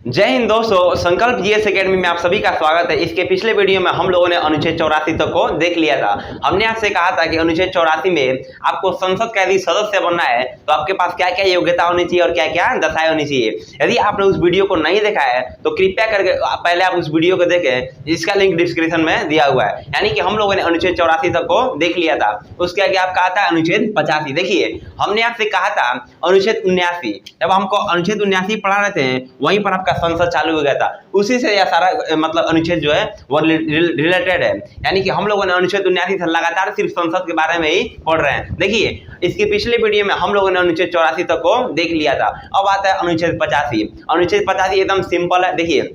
जय हिंद दोस्तों, संकल्प जीएस एकेडमी में आप सभी का स्वागत है। इसके पिछले वीडियो में हम लोगों ने अनुच्छेद 84 तक को देख लिया था। हमने आपसे कहा था कि अनुच्छेद 84 में आपको संसद का यदि सदस्य बनना है तो आपके पास क्या क्या योग्यता होनी चाहिए और क्या क्या दशाएं होनी चाहिए। यदि आपने उस वीडियो को नहीं देखा है तो कृपया करके पहले आप उस वीडियो को देखें, जिसका लिंक डिस्क्रिप्शन में दिया हुआ है। यानी कि हम लोगों ने अनुच्छेद 84 तक को देख लिया था। उसके आगे आपका आता है अनुच्छेद 85। देखिए, हमने आपसे कहा था अनुच्छेद 79, जब हमको अनुच्छेद 79 पढ़ा रहे थे वहीं पर आपका संसद चालू हो गया था। उसी से यह सारा मतलब अनुच्छेद जो है वो रिलेटेड है। यानी कि हम लोगों ने अनुच्छेद 79 से लगातार सिर्फ संसद के बारे में ही पढ़ रहे हैं। देखिए, इसके पिछले वीडियो में हम लोगों ने अनुच्छेद 84 तक को देख लिया था। अब आता है अनुच्छेद 85। अनुच्छेद 85 एकदम सिंपल है। देखिए,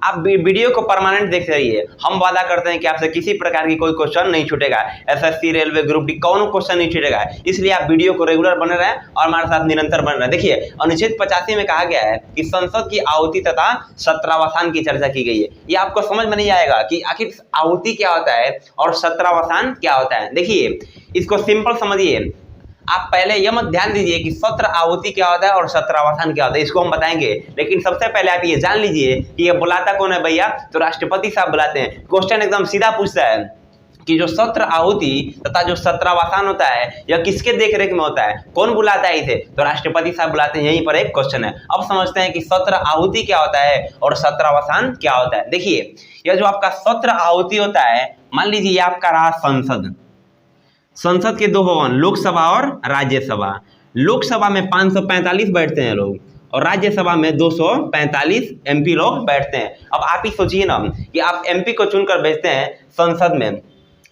आप वीडियो को परमानेंट देखते रहिए। हम वादा करते हैं कि आपसे किसी प्रकार की कोई क्वेश्चन नहीं छूटेगा। एसएससी, रेलवे, ग्रुप डी, कौन क्वेश्चन नहीं छूटेगा। इसलिए आप वीडियो को रेगुलर बने रहें और हमारे साथ निरंतर बने रहें। देखिए, अनुच्छेद 85 में कहा गया है कि संसद की आहुति तथा सत्रावसान की चर्चा की गई है। ये आपको समझ में नहीं आएगा कि आखिर आहुति क्या होता है और सत्रावसान क्या होता है। देखिए, इसको सिंपल समझिए। आप पहले यह मत ध्यान दीजिए कि सत्र आहुति क्या होता है और सत्रावसान क्या होता है, इसको हम बताएंगे। लेकिन सबसे पहले आप ये जान लीजिए कि ये बुलाता कौन है भैया, तो राष्ट्रपति साहब बुलाते हैं। क्वेश्चन एकदम सीधा पूछता है कि जो सत्र आहुति तथा जो सत्रावसान होता है यह किसके देखरेख में होता है, कौन बुलाता है इसे, तो राष्ट्रपति साहब बुलाते हैं। यहीं पर एक क्वेश्चन है। अब समझते हैं कि सत्र आहुति क्या होता है और सत्रावसान क्या होता है। देखिए, यह जो आपका सत्र आहुति होता है, मान लीजिए ये आपका रहा संसद। संसद के दो भवन, लोकसभा और राज्यसभा। लोकसभा में 545 बैठते हैं लोग और राज्यसभा में 245 एमपी लोग बैठते हैं। अब आप ही सोचिए ना कि आप एमपी को चुनकर भेजते हैं संसद में।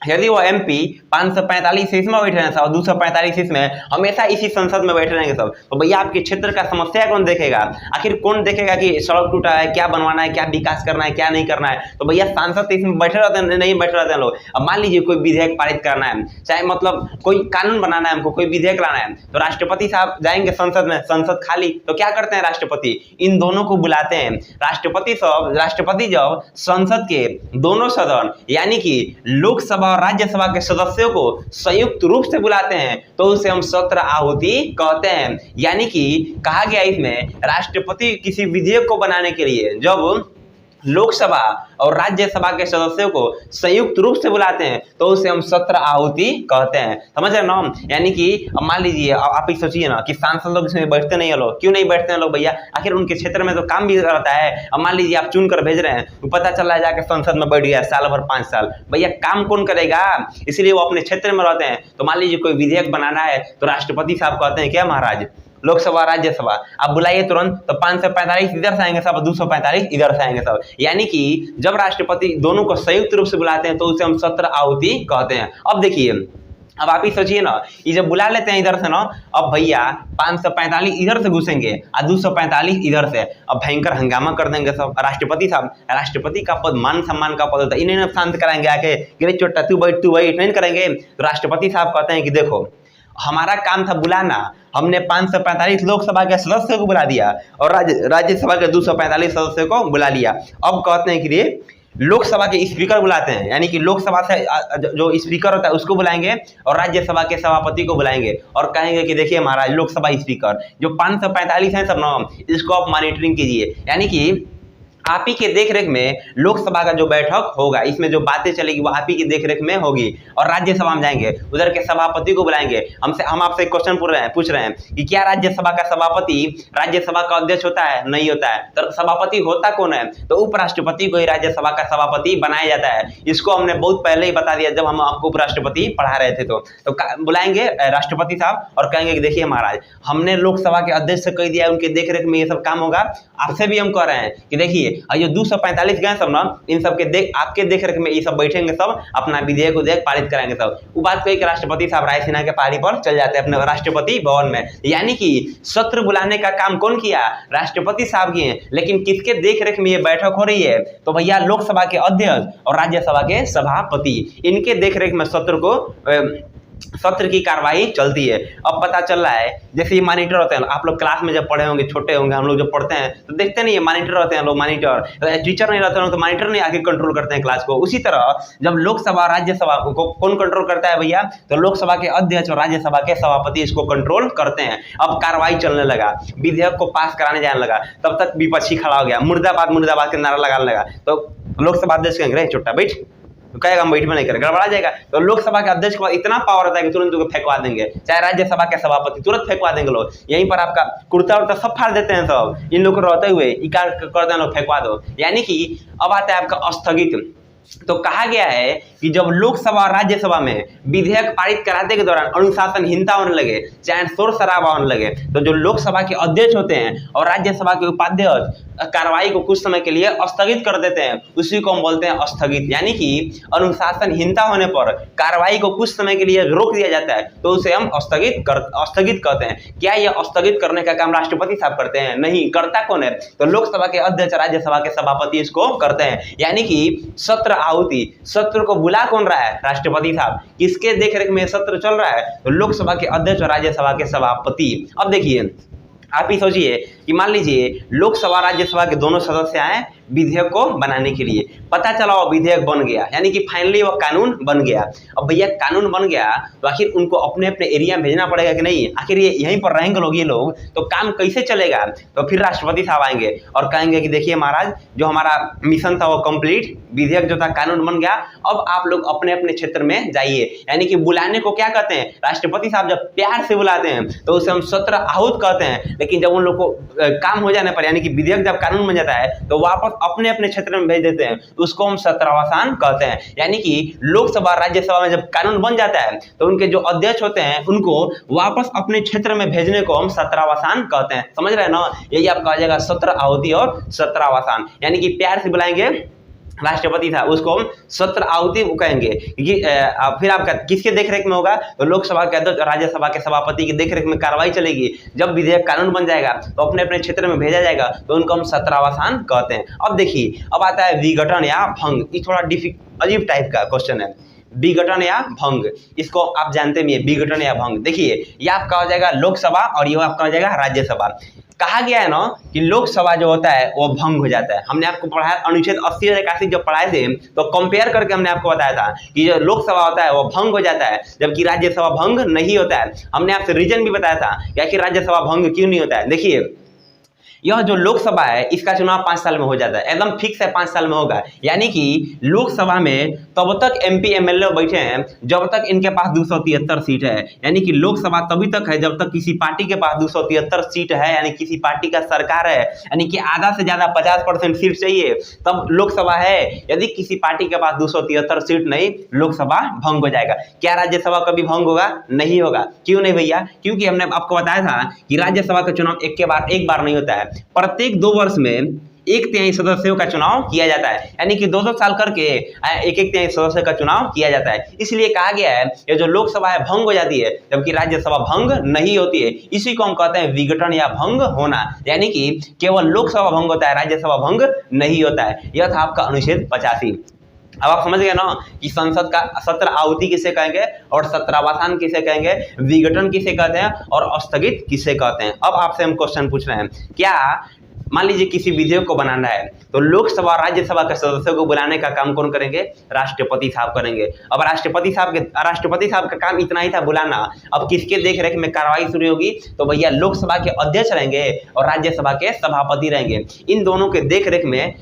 यदि वो एमपी 545 इसमें बैठे हैं और 245 इसमें, हमेशा इसी संसद में बैठे रहेंगे सब, तो भैया आपके क्षेत्र का समस्या कौन देखेगा। आखिर कौन देखेगा कि सड़क टूटा है, क्या बनवाना है, क्या विकास करना है, क्या नहीं करना है। तो भैया सांसद इसमें बैठे रहते हैं, नहीं बैठे रहते हैं लोग। अब मान लीजिए कोई विधेयक पारित करना है, चाहे मतलब कोई कानून बनाना है, हमको कोई विधेयक लाना है, तो राष्ट्रपति साहब जाएंगे संसद में, संसद खाली, तो क्या करते हैं राष्ट्रपति, इन दोनों को बुलाते हैं। राष्ट्रपति जब संसद के दोनों सदन यानी कि लोकसभा राज्यसभा के सदस्यों को संयुक्त रूप से बुलाते हैं तो उसे हम सत्र आहुति कहते हैं। यानी कि कहा गया इसमें राष्ट्रपति किसी विधेयक को बनाने के लिए जब लोकसभा और राज्यसभा के सदस्यों को संयुक्त रूप से बुलाते हैं तो उसे हम सत्र आहुति कहते हैं। समझ रहे ना। यानी कि मान लीजिए आप ही सोचिए ना कि सांसद लोग इसमें बैठते नहीं है लोग, क्यों नहीं बैठते हैं लोग भैया, आखिर उनके क्षेत्र में तो काम भी रहता है। अब मान लीजिए आप चुन कर भेज रहे हैं तो पता चल रहा है जाके संसद में बैठ गया साल भर 5 साल, भैया काम कौन करेगा। इसलिए वो अपने क्षेत्र में रहते हैं। तो मान लीजिए कोई विधेयक बनाना है तो राष्ट्रपति साहब कहते हैं क्या महाराज, लोकसभा राज्यसभा आप बुलाइए तुरंत, तो 545 इधर से आएंगे सब, 245 इधर से आएंगे सब। यानी कि जब राष्ट्रपति दोनों को संयुक्त रूप से बुलाते हैं तो उसे हम सत्र आहुति कहते हैं। अब देखिए, अब आप ही सोचिए ना, ये जब बुला लेते हैं इधर से ना, अब भैया 545 इधर से घुसेंगे और 245 इधर से, अब भयंकर हंगामा कर देंगे सब। राष्ट्रपति साहब, राष्ट्रपति का पद मान सम्मान का पद होता है, इन्हें शांत कराएंगे आके, चोटा तू बैठ नहीं करेंगे। तो राष्ट्रपति साहब कहते हैं कि देखो, हमारा काम था बुलाना, हमने 545 लोकसभा के सदस्यों को बुला दिया और राज्यसभा के 245 सदस्यों को बुला लिया। अब कहते हैं कि लोकसभा के स्पीकर बुलाते हैं, यानी कि लोकसभा से जो स्पीकर होता है उसको बुलाएंगे और राज्यसभा के सभापति को बुलाएंगे और कहेंगे कि देखिए महाराज, लोकसभा स्पीकर जो 545 है सब नाम, इसको आप मॉनिटरिंग कीजिए। यानी कि आप ही के देखरेख में लोकसभा का जो बैठक होगा, इसमें जो बातें चलेगी वो आप ही की देखरेख में होगी। और राज्यसभा में जाएंगे, उधर के सभापति को बुलाएंगे। हम आपसे क्वेश्चन पूछ रहे हैं कि क्या राज्यसभा का सभापति राज्यसभा का अध्यक्ष होता है? नहीं होता है। तो सभापति होता कौन है? तो उपराष्ट्रपति को ही राज्यसभा का सभापति बनाया जाता है। इसको हमने बहुत पहले ही बता दिया जब हम आपको उपराष्ट्रपति पढ़ा रहे थे। तो बुलाएंगे राष्ट्रपति साहब और कहेंगे कि देखिए महाराज, हमने लोकसभा के अध्यक्ष से कह दिया, उनके देखरेख में ये सब काम होगा। आपसे भी हम कह रहे हैं कि देखिए, जो 245 गए सब ना, इन सब के आपके देखरेख में ये सब बैठेंगे, सब अपना विधेयक पारित कराएंगे सब। वो बात कही कि राष्ट्रपति साहब रायसीना के पहाड़ी पर चल जाते हैं अपने राष्ट्रपति भवन में। यानी कि सत्र बुलाने का काम कौन किया? राष्ट्रपति साहब किए। लेकिन किसके देखरेख में ये बैठक हो रही है? तो भैया लोकसभा के अध्यक्ष और राज्यसभा के सभापति, इनके देखरेख में सत्र को सत्र की कार्यवाही चलती है। अब पता चल रहा है जैसे ये मॉनिटर होते हैं, आप लोग क्लास में जब पढ़े होंगे, छोटे होंगे, हम लोग जब पढ़ते हैं तो देखते नहीं है मॉनिटर होते हैं लोग, मॉनिटर, टीचर नहीं रहते हैं तो मॉनिटर नहीं आगे कंट्रोल करते हैं क्लास को। उसी तरह जब लोकसभा राज्यसभा को कौन कंट्रोल करता है भैया, तो लोकसभा के अध्यक्ष और राज्यसभा के सभापति इसको कंट्रोल करते हैं। अब कार्रवाई चलने लगा, विधेयक को पास कराने जाने लगा, तब तक विपक्षी खड़ा हो गया, मुर्दाबाद मुर्दाबाद के नारा लगाने लगा। तो लोकसभा अध्यक्ष कहेंगे रे चुट्टा बैठ, तो कहेगा हम बैठ में नहीं करें, गड़बड़ा जाएगा। तो लोकसभा के अध्यक्ष को इतना पावर होता है कि तुरंत उनको फेंकवा देंगे, चाहे राज्यसभा के सभापति तुरंत फेंकवा देंगे लोग। यहीं पर आपका कुर्ता उर्ता सब फाड़ देते हैं सब, इन लोग को रहते हुए इकार करते हैं लोग, फेंकवा दो। यानी कि अब आता है आपका स्थगित। तो कहा गया है कि जब लोकसभा और राज्यसभा में विधेयक पारित कराने के दौरान अनुशासनहीनता होने लगे, चाहे शोर शराबा होने लगे, तो जो लोकसभा के अध्यक्ष होते हैं और राज्यसभा के उपाध्यक्ष कार्रवाई को कुछ समय के लिए स्थगित कर देते हैं, उसी को हम बोलते हैं स्थगित। यानी कि अनुशासनहीनता होने पर कार्रवाई को कुछ समय के लिए रोक दिया जाता है, तो उसे हम स्थगित कहते हैं। क्या यह स्थगित करने का काम राष्ट्रपति साहब करते हैं? नहीं, करता कौन है? तो लोकसभा के अध्यक्ष, राज्यसभा के सभापति इसको करते हैं। यानी कि सत्र आहुति, सत्र को बुला कौन रहा है? राष्ट्रपति साहब। किसके देखरेख में सत्र चल रहा है? तो लोकसभा के अध्यक्ष और राज्यसभा के सभापति। अब देखिए, आप ही सोचिए कि मान लीजिए लोकसभा राज्यसभा के दोनों सदस्य आए विधेयक को बनाने के लिए, पता चला वो विधेयक बन गया, यानी कि फाइनली वो कानून बन गया। अब भैया कानून बन गया तो आखिर उनको अपने अपने एरिया में भेजना पड़ेगा कि नहीं? आखिर ये यहीं पर रहेंगे लोग, ये लोग, तो काम कैसे चलेगा? तो फिर राष्ट्रपति साहब आएंगे और कहेंगे कि देखिए महाराज, जो हमारा मिशन था वो कंप्लीट, विधेयक जो था कानून बन गया, अब आप लोग अपने अपने क्षेत्र में जाइए। यानी कि बुलाने को क्या कहते हैं? राष्ट्रपति साहब जब प्यार से बुलाते हैं तो उसे हम सत्र आहूत कहते हैं। लेकिन जब उन लोग को काम हो जाने पर, यानी कि विधेयक जब कानून बन जाता है, तो वापस अपने अपने क्षेत्र में भेज देते हैं, उसको हम सत्रावसान कहते हैं। यानी कि लोकसभा राज्यसभा में जब कानून बन जाता है तो उनके जो अध्यक्ष होते हैं उनको वापस अपने क्षेत्र में भेजने को हम सत्रावसान कहते हैं। समझ रहे हैं ना? यही आपका आ जाएगा सत्र आहुति और सत्रावसान। यानी कि प्यार से बुलाएंगे राष्ट्रपति साहब, उसको हम सत्र आहुति कहेंगे। क्योंकि फिर आपका किसके देखरेख में होगा? तो लोकसभा के अध्यक्ष, राज्यसभा के सभापति की देखरेख में कार्रवाई चलेगी। जब विधेयक कानून बन जाएगा तो अपने अपने क्षेत्र में भेजा जाएगा, तो उनको हम सत्रावसान कहते हैं। अब देखिए, अब आता है विघटन या भंग। ये थोड़ा अजीब टाइप का क्वेश्चन है, विघटन या भंग। इसको आप जानते भी हैं, विघटन या भंग। देखिए, ये आपका हो जाएगा लोकसभा और ये आपका हो जाएगा राज्यसभा। कहा गया है ना कि लोकसभा जो होता है वो भंग हो जाता है। हमने आपको पढ़ाया अनुच्छेद 80 और 81 जब पढ़ाए थे तो कंपेयर करके हमने आपको बताया था कि जो लोकसभा होता है वो भंग हो जाता है, जबकि राज्यसभा भंग नहीं होता है। हमने आपसे रीजन भी बताया था कि आखिर राज्यसभा भंग क्यों नहीं होता है। देखिए, यह जो लोकसभा है इसका चुनाव 5 साल में हो जाता है, एकदम फिक्स है, 5 साल में होगा। यानी कि लोकसभा में तब तक MP MLA बैठे हैं जब तक इनके पास 273 सीट है। यानी कि लोकसभा तभी तक है जब तक किसी पार्टी के पास 273 सीट है, यानी किसी पार्टी का सरकार है, यानी कि आधा से ज्यादा 50% सीट चाहिए तब लोकसभा है। यदि किसी पार्टी के पास 273 सीट नहीं, लोकसभा भंग हो जाएगा। क्या राज्यसभा कभी भंग होगा? नहीं होगा। क्यों नहीं भैया? क्योंकि हमने आपको बताया था कि राज्यसभा का चुनाव एक बार नहीं होता है, प्रत्येक 2 वर्ष में 1/3 सदस्यों का चुनाव किया जाता है। यानी कि 2-2 साल करके एक 1/3 सदस्य का चुनाव किया जाता है। इसलिए कहा गया है ये जो लोकसभा है भंग हो जाती है, जबकि राज्यसभा भंग नहीं होती है। इसी को हम कहते हैं विघटन या भंग होना। यानी कि केवल लोकसभा भंग होता है, राज्यसभा भंग नहीं होता है। यह था आपका अनुच्छेद 85। अब आप समझ गए ना कि संसद का सत्र आहुति किसे कहेंगे और सत्रावसान किसे कहेंगे, विघटन किसे कहते हैं और स्थगित किसे कहते हैं। अब आपसे हम क्वेश्चन पूछ रहे हैं, क्या मान लीजिए किसी विधेयक को बनाना है तो लोकसभा और राज्यसभा के सदस्यों को बुलाने का काम कौन करेंगे? राष्ट्रपति साहब करेंगे। अब राष्ट्रपति साहब का काम इतना ही था, बुलाना। अब किसके देखरेख में कार्रवाई शुरू होगी? तो भैया लोकसभा के अध्यक्ष रहेंगे और राज्यसभा के सभापति रहेंगे। इन दोनों के देखरेख में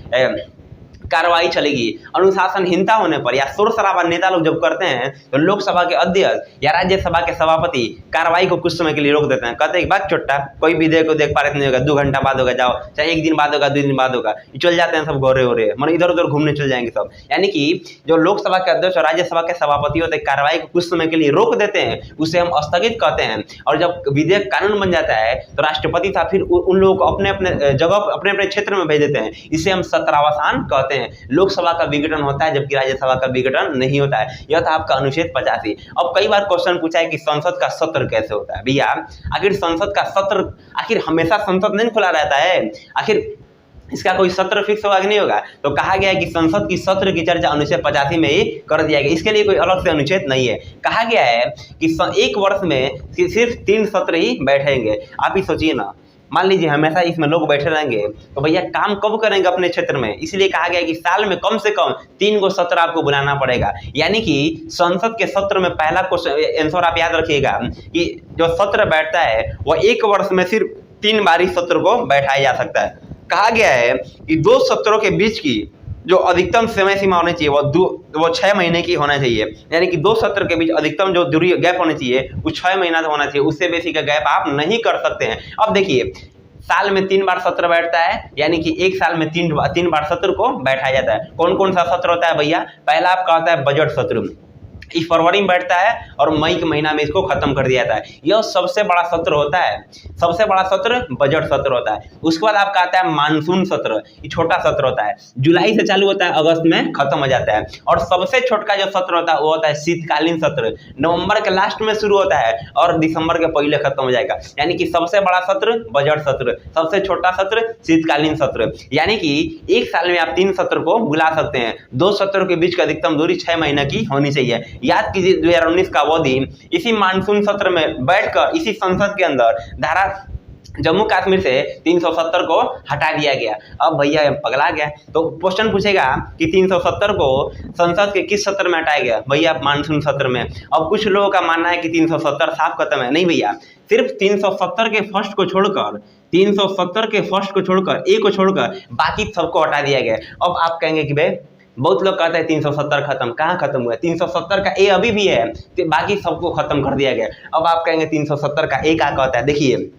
कार्रवाई चलेगी। अनुशासनहीनता होने पर या शोर शराबा नेता लोग जब करते हैं तो लोकसभा के अध्यक्ष या राज्यसभा के सभापति कार्रवाई को कुछ समय के लिए रोक देते हैं। कहते हैं एक बात छोटा, कोई विधेयक को देख पा रहे नहीं होगा, 2 घंटा बाद होगा, जाओ, चाहे 1 दिन बाद होगा, 2 दिन बाद होगा, चल जाते हैं सब गोरे हो रहे, मतलब इधर उधर घूमने चल जाएंगे सब। यानी कि जो लोकसभा के अध्यक्ष और राज्यसभा के सभापति होते हैं कार्रवाई को कुछ समय के लिए रोक देते हैं, उसे हम स्थगित कहते हैं। और जब विधेयक कानून बन जाता है तो राष्ट्रपति साहब फिर उन लोगों को अपने अपने जगह, अपने अपने क्षेत्र में भेज देते हैं। इसे हम सत्रावसान कहते हैं। लोकसभा का विघटन होता है जबकि राज्यसभा का विघटन नहीं होता है। यह था आपका अनुच्छेद 85। अब कई बार क्वेश्चन पूछा है कि संसद का सत्र कैसे होता है। भैया आखिर संसद का सत्र, आखिर हमेशा संसद नहीं खुला रहता है? आखिर इसका कोई सत्र फिक्स होगा कि नहीं होगा? तो कहा गया है कि संसद की सत्र की चर्चा अनुच्छेद 85 में ही कर दिया गया, इसके लिए कोई अलग से अनुच्छेद नहीं है। कहा गया है कि एक वर्ष में सिर्फ 3 सत्र ही बैठेंगे। आप ही सोचिए ना, मान लीजिए हमेशा इसमें लोग बैठे रहेंगे तो भैया काम कब करेंगे अपने क्षेत्र में? इसलिए कहा गया है कि साल में कम से कम 3 गो सत्र आपको बुलाना पड़ेगा। यानी कि संसद के सत्र में पहला क्वेश्चन आंसर आप याद रखिएगा कि जो सत्र बैठता है वह एक वर्ष में सिर्फ 3 बार इस सत्र को बैठाया जा सकता है। कहा गया है कि 2 सत्रों के बीच की जो अधिकतम समय सीमा होनी चाहिए वो 6 महीने की होना चाहिए। यानी कि 2 सत्र के बीच अधिकतम जो दूरी गैप होनी चाहिए वो 6 महीना होना चाहिए, उससे बेसी का गैप आप नहीं कर सकते हैं। अब देखिए साल में 3 बार सत्र बैठता है, यानी कि एक साल में 3 बार सत्र को बैठाया जाता है। कौन कौन सा सत्र होता है भैया? पहला आपका होता है बजट सत्र, इस फरवरी में बैठता है और मई के महीना में इसको खत्म कर दिया जाता है। यह सबसे बड़ा सत्र होता है, सबसे बड़ा सत्र बजट सत्र होता है। उसके बाद आपका आता है मानसून सत्र, ये छोटा सत्र होता है, जुलाई से चालू होता है, अगस्त में खत्म हो जाता है। और सबसे छोटा जो सत्र होता है वो होता है शीतकालीन सत्र, नवंबर के लास्ट में शुरू होता है और दिसंबर के पहले खत्म हो जाएगा। यानी कि सबसे बड़ा सत्र बजट सत्र, सबसे छोटा सत्र शीतकालीन सत्र। यानी कि एक साल में आप 3 सत्र को बुला सकते हैं। 2 सत्रों के बीच की अधिकतम दूरी 6 महीने की होनी चाहिए। याद कीजिए 2019 का वो दिन इसी मानसून सत्र में बैठकर इसी संसद के अंदर धारा जम्मू कश्मीर से 370 को हटा दिया गया। अब भैया पगला गया तो क्वेश्चन पूछेगा कि 370 को संसद के किस सत्र में हटाया गया? भैया मानसून सत्र में। अब कुछ लोगों का मानना है कि 370 साफ खत्म है। नहीं भैया, सिर्फ 370 के फर्स्ट को छोड़कर 370 के फर्स्ट को छोड़कर ए को छोड़कर बाकी सबको हटा दिया गया। अब आप कहेंगे कि भाई बहुत लोग कहते हैं 370 खत्म, कहाँ खत्म हुआ? 370 का ए अभी भी है, तो बाकी सबको खत्म कर दिया गया। अब आप कहेंगे 370 का ए क्या कहता है? देखिए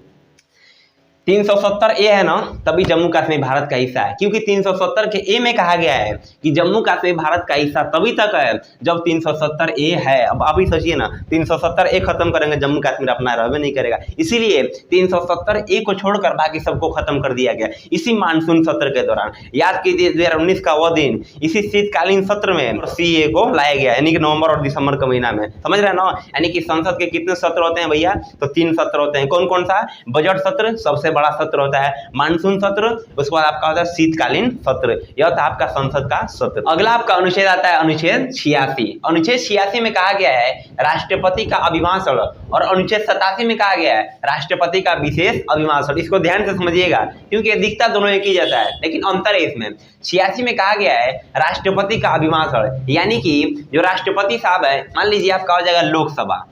370 ए है ना, तभी जम्मू कश्मीर भारत का हिस्सा है, क्योंकि 370 के ए में कहा गया है कि जम्मू कश्मीर भारत का हिस्सा तभी तक है जब 370 ए है। अब आप ही सोचिए ना, 370 ए खत्म करेंगे जम्मू कश्मीर अपना रहबे नहीं करेगा, इसीलिए 370 ए को छोड़कर बाकी सबको खत्म कर दिया गया इसी मानसून सत्र के दौरान। याद कीजिए 2019 का वो दिन इसी शीतकालीन सत्र में सीए को लाया गया, यानी कि नवंबर और दिसंबर के महीना में। समझ रहे हैं ना? यानी कि संसद के कितने सत्र होते हैं भैया? तो 3 सत्र होते हैं। कौन कौन सा? बजट सत्र सबसे बड़ा सत्र होता है, मानसून सत्र, उसके बाद आपका होता है शीतकालीन सत्र। यह था आपका संसद का सत्र। अगला आपका अनुच्छेद आता है अनुच्छेद 86। अनुच्छेद 86 में कहा गया है राष्ट्रपति का अभिभाषण, और अनुच्छेद 87 में कहा गया है राष्ट्रपति का विशेष अभिभाषण। इसको ध्यान से समझिएगा क्योंकि दिखता दोनों एक ही जाता है, लेकिन अंतर है इसमें। 86 में कहा गया है राष्ट्रपति का अभिभाषण, यानी कि जो राष्ट्रपति साहब है, मान लीजिए आपका हो जाएगा लोकसभा,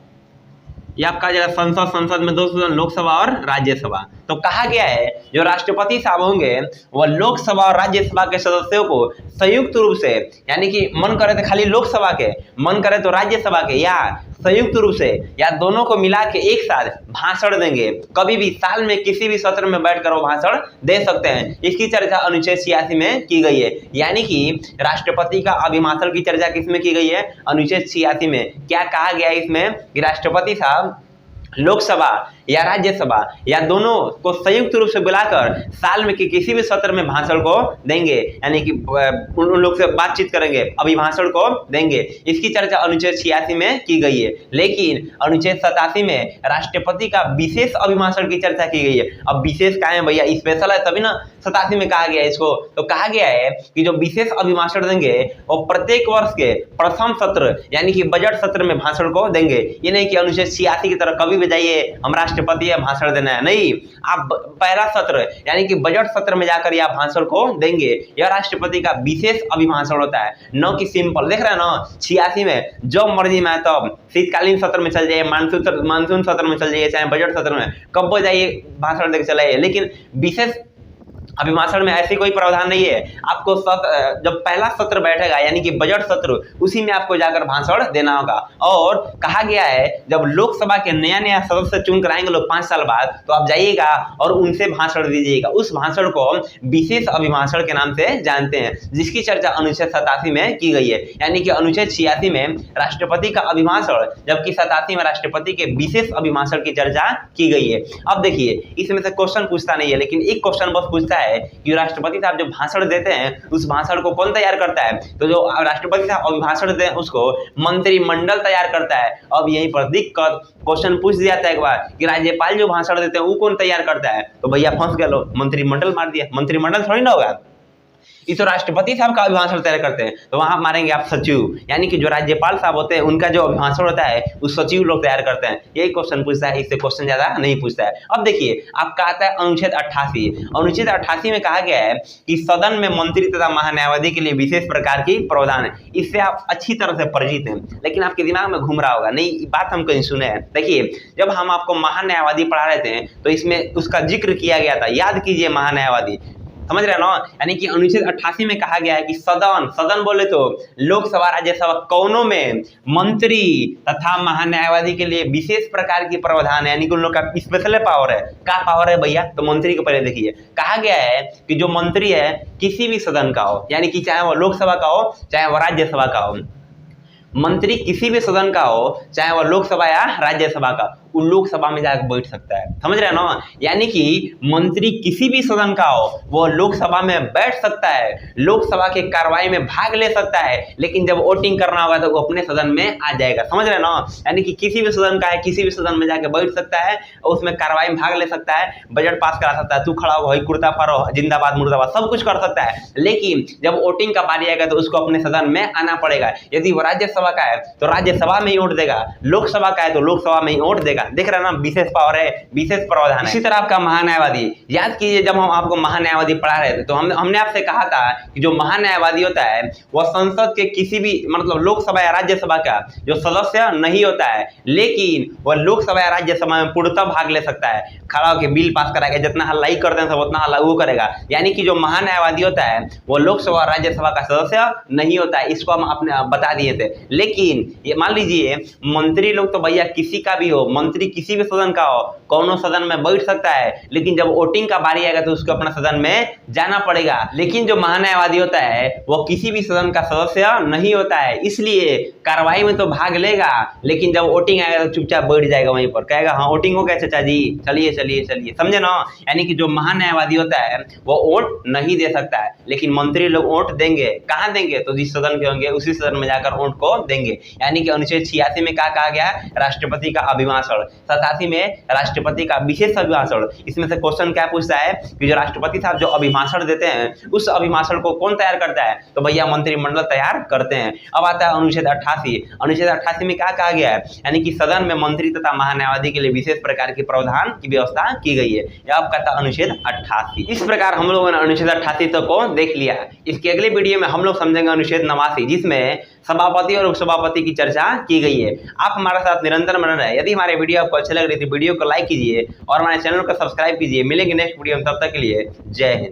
ये आपका जगह संसद में 2 सदन लोकसभा और राज्यसभा। तो कहा गया है जो राष्ट्रपति साहब होंगे वह लोकसभा और राज्यसभा के सदस्यों को संयुक्त रूप से, यानी कि मन करे तो खाली लोकसभा के, मन करे तो राज्यसभा के, या संयुक्त रूप से या दोनों को मिला के एक साथ भाषण देंगे। कभी भी साल में किसी भी सत्र में बैठकर वो भाषण दे सकते हैं। इसकी चर्चा अनुच्छेद 86 में की गई है। यानी कि राष्ट्रपति का अभिभाषण की चर्चा किसमें की गई है? अनुच्छेद 86 में। क्या कहा गया है इसमें कि राष्ट्रपति साहब लोकसभा या राज्यसभा या दोनों को संयुक्त रूप से बुलाकर साल में किसी भी सत्र में भाषण को देंगे, यानी कि उन लोग से बातचीत करेंगे, अभिभाषण को देंगे। इसकी चर्चा अनुच्छेद 86 में की गई है। लेकिन अनुच्छेद 87 में राष्ट्रपति का विशेष अभिभाषण की चर्चा की गई है। अब विशेष क्या है भैया? स्पेशल है तभी ना 87 में कहा गया है इसको। तो कहा गया है कि जो विशेष अभिभाषण देंगे वो प्रत्येक वर्ष के प्रथम सत्र यानी कि बजट सत्र में भाषण को देंगे। ये नहीं कि अनुच्छेद 86 की तरह कभी भी जाइए हम राष्ट्रपति है भाषण देना है, नहीं। आप पहला सत्र यानी कि बजट सत्र में जाकर आप भाषण को देंगे। यह राष्ट्रपति का विशेष अभिभाषण होता है, न कि सिंपल। देख रहे हैं ना 86 में जब मर्जी में तब शीतकालीन सत्र में चल जाइए, मानसून सत्र में चल जाइए, चाहे बजट सत्र में कब जाइए भाषण देकर चलाइए, लेकिन विशेष अभिभाषण में ऐसी कोई प्रावधान नहीं है। आपको जब पहला सत्र बैठेगा यानी कि बजट सत्र, उसी में आपको जाकर भाषण देना होगा। और कहा गया है जब लोकसभा के नया सदस्य चुन कर आएंगे लोग 5 साल बाद, तो आप जाइएगा और उनसे भाषण दीजिएगा। उस भाषण को विशेष अभिभाषण के नाम से जानते हैं, जिसकी चर्चा अनुच्छेद 87 में की गई है। यानी कि अनुच्छेद 86 में राष्ट्रपति का अभिभाषण, जबकि 87 में राष्ट्रपति के विशेष अभिभाषण की चर्चा की गई है। अब देखिए इसमें से क्वेश्चन पूछता नहीं है, लेकिन एक क्वेश्चन बस पूछता है है कि राष्ट्रपति साहब जो भाषण देते हैं उस भाषण को कौन तैयार करता है? तो जो राष्ट्रपति साहब अभिभाषण देते हैं उसको मंत्रिमंडल तैयार करता है। अब यहीं पर दिक्कत क्वेश्चन पूछ दिया था एक बार कि राज्यपाल जो भाषण देते हैं वो कौन तैयार करता है? तो भैया फंस गए लोग, मंत्रिमंडल मार दिया। मंत्रिमंडल थोड़ी ना होगा, ये तो राष्ट्रपति साहब का अभिभाषण तैयार करते हैं। तो वहां मारेंगे आप सचिव, यानी कि जो राज्यपाल साहब होते हैं उनका जो अभिभाषण होता है उस सचिव लोग तैयार करते हैं। यही क्वेश्चन पूछता है, इससे क्वेश्चन ज्यादा नहीं पूछता है। अब देखिए आपका आता है अनुच्छेद 88। अनुच्छेद 88 में कहा गया है कि सदन में मंत्री तथा महान्यायवादी के लिए विशेष प्रकार की प्रावधान है। इससे आप अच्छी तरह से परिचित हैं, लेकिन आपके दिमाग में घूम रहा होगा, नहीं बात हम कहीं सुने हैं। देखिए जब हम आपको महान्यायवादी पढ़ा रहे थे तो इसमें उसका जिक्र किया गया था, याद कीजिए महान्यायवादी, समझ रहे हैं ना? यानी कि अनुच्छेद 88 में कहा गया है कि सदन बोले तो लोकसभा राज्यसभा कौनों में मंत्री तथा महान्यायवादी के लिए विशेष प्रकार की प्रावधान है, यानी कि उन लोग का स्पेशल पावर है। क्या पावर है भैया? तो मंत्री को पहले देखिए, कहा गया है कि जो मंत्री है किसी भी सदन का हो, यानी कि चाहे वो लोकसभा का हो चाहे वो राज्यसभा का हो, मंत्री किसी भी सदन का हो चाहे वह लोकसभा या राज्यसभा का, वो लोकसभा में जाकर बैठ सकता है। समझ रहे हैं ना? यानी कि मंत्री किसी भी सदन का हो वो लोकसभा में बैठ सकता है, लोकसभा की कार्रवाई में भाग ले सकता है, लेकिन जब वोटिंग करना होगा तो वो अपने सदन में आ जाएगा। समझ रहे हैं ना? यानी कि किसी भी सदन का है, किसी भी सदन में जाकर बैठ सकता है और उसमें कार्रवाई में भाग ले सकता है, बजट पास करा सकता है, तू खड़ा हो भाई कुर्ता फाड़ो जिंदाबाद मुर्दाबाद सब कुछ कर सकता है। लेकिन जब वोटिंग का बारी आएगा तो उसको अपने सदन में आना पड़ेगा। यदि वो राज्यसभा का है तो राज्यसभा में ही वोट देगा, लोकसभा का है तो लोकसभा में ही वोट देगा। देख रहे हैं ना, विशेष पावर है, विशेष प्रावधान है। इसी तरह आपका महान्यायवादी, याद कीजिए जब हम आपको महान्यायवादी पढ़ा रहे थे तो हमने आपसे कहा था कि जो महान्यायवादी होता है वह संसद के किसी भी मतलब लोकसभा या राज्यसभा का जो सदस्य नहीं होता है, लेकिन वह लोकसभा या राज्यसभा में पूर्णतः भाग ले सकता है। खड़ा होकर बिल पास कराएगा, जितना हल्ला ही करते हैं सब उतना हल्ला वो करेगा। यानी कि जो महान्यायवादी होता है वो लोकसभा और राज्यसभा का सदस्य नहीं होता है, इसको हम अपने बता दिए थे। लेकिन ये मान लीजिए मंत्री लोग तो भैया किसी का भी हो, मंत्री किसी भी सदन का हो, कौनों सदन में बैठ सकता है, लेकिन जब वोटिंग का बारी आएगा तो उसको अपना सदन में जाना पड़ेगा। लेकिन जो महान्यायवादी होता है वो किसी भी सदन का सदस्य नहीं होता है, इसलिए कार्रवाई में तो भाग लेगा, लेकिन जब वोटिंग आएगा तो चुपचाप बैठ जाएगा वहीं पर, कहेगा हाँ वोटिंग हो गया चाचा जी, चलिए चलिए चलिए। समझे ना? यानी कि जो महान्यायवादी होता है वो वोट नहीं दे सकता है, लेकिन मंत्री लोग वोट देंगे। कहाँ देंगे? तो जिस सदन के होंगे उसी सदन में जाकर वोट को देंगे। यानी कि अनुच्छेद 86 में क्या कहा गया है? राष्ट्रपति का अभिभाषण। 87 में राष्ट्रपति का विशेष अभिभाषण। इसमें से क्वेश्चन क्या पूछता है कि जो राष्ट्रपति साहब जो अभिभाषण देते हैं उस अभिभाषण को कौन तैयार करता है? तो भैया मंत्रिमंडल तैयार करते हैं। अब आता है अनुच्छेद 88। अनुच्छेद 88 में क्या कहा गया है? यानी कि सदन में मंत्री तथा महान्यायवादी के लिए विशेष प्रकार के प्रावधान की व्यवस्था की गई है। यह आपका था अनुच्छेद 88। इस प्रकार हम लोगों ने अनुच्छेद 88 तक को देख लिया है। इसके अगले वीडियो में हम लोग समझेंगे अनुच्छेद 89, जिसमें सभापति और उपसभापति की चर्चा की गई है। आप हमारे साथ निरंतर बने रहे। यदि हमारे वीडियो आपको अच्छे लग रही थी वीडियो को लाइक कीजिए और हमारे चैनल को सब्सक्राइब कीजिए। मिलेंगे नेक्स्ट वीडियो में, तब तक के लिए जय हिंद।